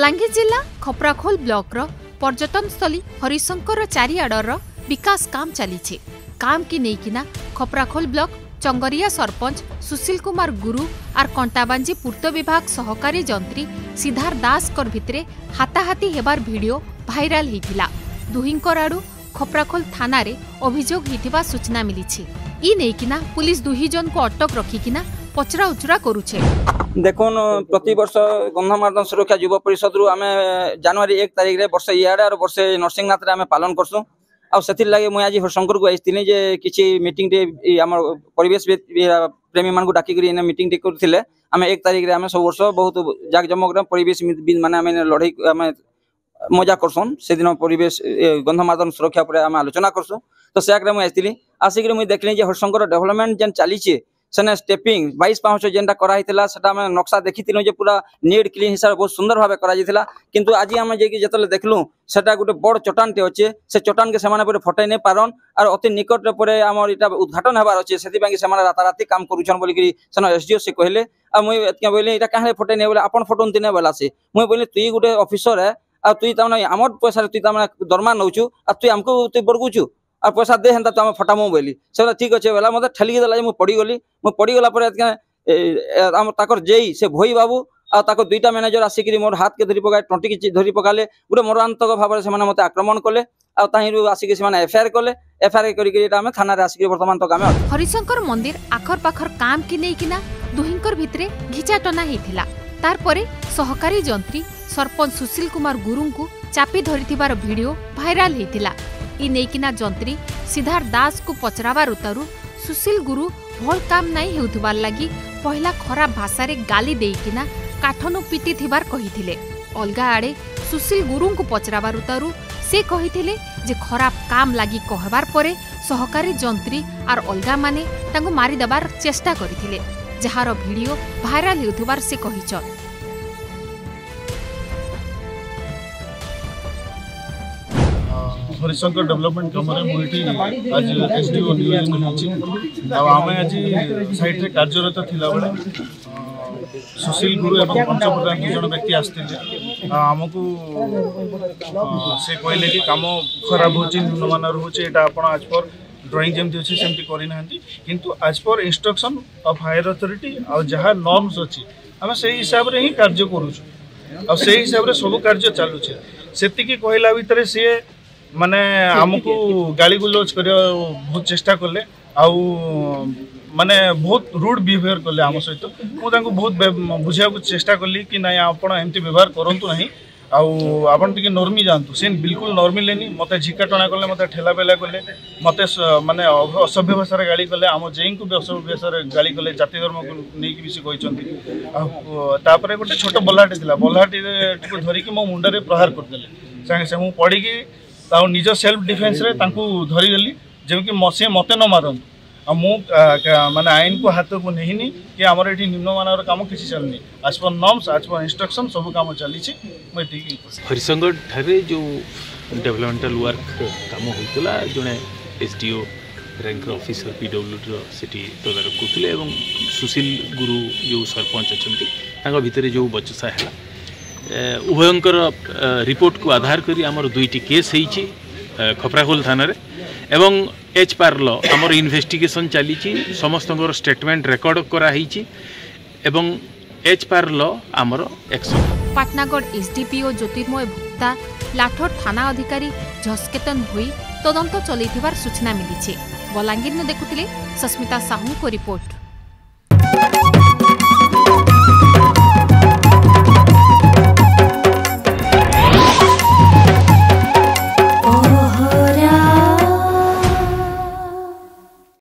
बलांगीर जिला खपराखोल ब्लॉक रो पर्यटन स्थली हरिशंकर चारिआडर विकास काम चली काम की नहींकिना खपराखोल ब्लॉक चंगरिया सरपंच सुशील कुमार गुरु और कंटाबांजी पूर्त विभाग सहकारी जंत्री सिद्धार्थ दास भितरे हाथाहाथी हेबार भिडियो भाइराल होता दुहिंकर आड़ू खपराखोल थाना रे अभियोग होता सूचना मिली ई नहींकिना पुलिस दुही जन को अटक रखिकिना पचरा उचरा करुछे। देखुन प्रति वर्ष गंधमार्दन सुरक्षा युव परिषद रु आम जनवरी 1 तारिख रे वर्ष इयाडे और वर्ष नरसिंहनाथ रे आम पालन करसु आ से लगे मुझे आज हरिशंकर को आई जे किसी मीटिंग आम परिवेश प्रेमी मान को डाकिक मीटिंग करते आम 1 तारिख रे आम सब वर्ष बहुत जाकजमक परिवेश माने लड़ाई आम मजा करसन से दिन परिवेश गंधमार्दन सुरक्षा पर आम आलोचना करसु तो से मुझे आसिक मुझे देखली हरिशंकर डेवलपमेंट जेन चली सेने स्टेपिंग 22 पाँच जेनटा कराइला सेटा में नक्शा देखी जे पूरा नीट क्लीन हिसाब बहुत सुंदर भाव करा किंतु आज आम जो देखलु सेटा गोटे बड़ चटानटे अच्छे से चटान के से फटई नहीं पारन और अति निकट पर आम इटा उद्घाटन होबार अच्छे से राताराति काम करुछन बोलिकी एसडीओ से कहले आ मुझे कहली इटा क्या फटई नहीं बोले आपन फटोती नहीं बोला से मुझे बोली तुई गोटे ऑफिसर है आ तुई आम पैसा तुई दरमा नौचु आ तुई आमको तुई बड़गुचु और पैसा दे हेन्ता तो आम फटामु बोली से ठीक अच्छे बोला मत ठेलिकी देला मुझे पड़गला जेई से भोई बाबू आ दुईटा मैनेजर आसिक मोर हाथ के धरी पकाए टंटी की धरी पकाले गोटे मरांतक भाव से मत आक्रमण कले आसिक एफआईआर कले एफआईआर कर थाना आसिक बर्तमान तक आम हरिशंकर मंदिर आखर पाखर काम की नहींकिना दुहिंकर भितरे घिचाटना होता तारपरे सहकारी जंत्री सरपंच सुशील कुमार गुरु को चापी धरिथिबार वीडियो भाइराल होता ई नहींकिना जंत्री सिद्धार्थ दास को पचराबार उतारू सुशील गुरु भल काम नहीं होउथबार लगी पहला खराब भाषा रे गाली देइकिना काठनु पीटी थिबार कहिथिले अलगा आड़े सुशील गुरु को पचराबार उतारू से कहिथिले जे खराब काम लगी कहबार परे सहकारी जंत्री और अलगा माने तांको मारी देबार चेष्टा करिथिले जहार वीडियो भाइराल होउथबार से कहिछ। हरिशंकर डेवलपमेंट कम आज एसडीओ नियोजन आम आज साइट रे कार्यरत थिला बेले सुशील गुरु और पंचप्रधान दुजन व्यक्ति आसते आमको से कहले कि कम खराब हो निम्नमानर हो आज पर ड्राइंग जमी अच्छे सेमती करना किंतु आज पर इंस्ट्रक्शन ऑफ हायर अथॉरिटी और जहाँ नॉर्म्स अच्छी आम से हिसाब से ही कार्य करूँ से हिसाब से सब कार्य चलुचे से कहला भितर सी माने आमको गाली गुलज कर बहुत चेष्टा कले आउ माने बहुत रूड बिहेवियर कले आम सहित मुझे बहुत बुझा चेष्टा कली कि ना आपण एमती व्यवहार करूँ ना आपन टी नॉर्मी जातु सी बिल्कुल नॉर्मी लेनी मत झिका टना कले मत ठेला पेला कले मत माने असभ्य भाषा गाली कले आम जेई को भी असभ्य भाषा गाली कले जाति धर्म को लेकिन भी कहते गोटे छोट बल्लाटी बल्लाटी धरिकी मो मुंडे प्रहार करदे सागे से मुझे पढ़ी निज सेल्फ डिफेन्स रे धरीदेली जमीक से मत न मारत माने आईन को हाथ को नहीं कि आमर ये निम्नमान कम किसी चलनी आज पर नॉर्म्स आज पर इंस्ट्रक्शन सब काम चली हरिशंकर ठारे जो डेवलपमेंटल वर्क काम होता जड़े एसडीओ रैंक ऑफिसर पीडब्ल्यूडी से तदारख करते सुशील गुरु जो सरपंच अच्छा भितर जो बचसा है उभयंकर रिपोर्ट को आधार करी आमर दुईटी केस होईची खपराखोल थाना रे एवं एच पार्ल आमर इन्वेस्टिगेशन चली समस्त स्टेटमेंट रेकर्ड करा होईची एवं एच पार्ल आमर एक्शन। पाटनागढ़ एसडीपीओ ज्योतिर्मय भुक्ता लाठोर थाना अधिकारी झस्केतन भोई तदंत चलैथिबार सूचना मिली। बलांगीर देखुथिले सस्मिता साहू को रिपोर्ट।